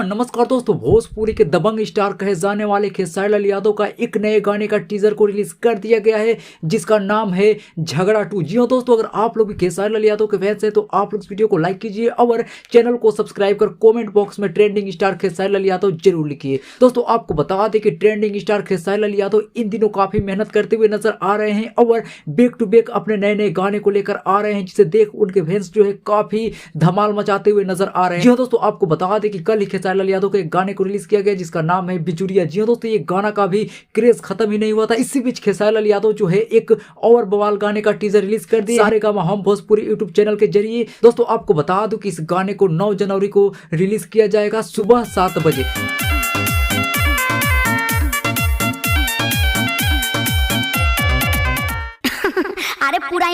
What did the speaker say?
नमस्कार दोस्तों, भोजपुरी के दबंग स्टार कहे जाने वाले खेसारी लाल यादव का एक नए गाने का टीजर को रिलीज कर दिया गया है जिसका नाम है झगड़ा 2। जी हाँ दोस्तों, अगर आप लोग भी खेसारी लाल यादव के फैंस हैं तो आप लोग इस वीडियो को लाइक कीजिए और चैनल को सब्सक्राइब कर कमेंट बॉक्स में ट्रेंडिंग स्टार खेसारी लाल यादव जरूर लिखिए। दोस्तों आपको बता दें कि ट्रेंडिंग स्टार खेसारी लाल यादव इन दिनों काफी मेहनत करते हुए नजर आ रहे हैं और बैक टू बैक अपने नए नए गाने को लेकर आ रहे हैं, जिसे देख उनके फैंस जो है काफी धमाल मचाते हुए नजर आ रहे हैं। जी हाँ दोस्तों, आपको बता दें कि कल ही खेसारी लाल यादव के एक गाने को रिलीज किया गया जिसका नाम है बिजुरिया। जी हाँ दोस्तों, ये गाना का भी क्रेज खत्म ही नहीं हुआ था। इसी बीच खेसारी लाल यादव जो है एक और बवाल गाने का टीजर रिलीज कर दिया सारेगामा हम भोजपुरी यूट्यूब चैनल के जरिए। दोस्तों आपको बता दूं कि इस गाने को 9 जनवरी को रिलीज किया जाएगा सुबह 7 बजे। अरे पूरा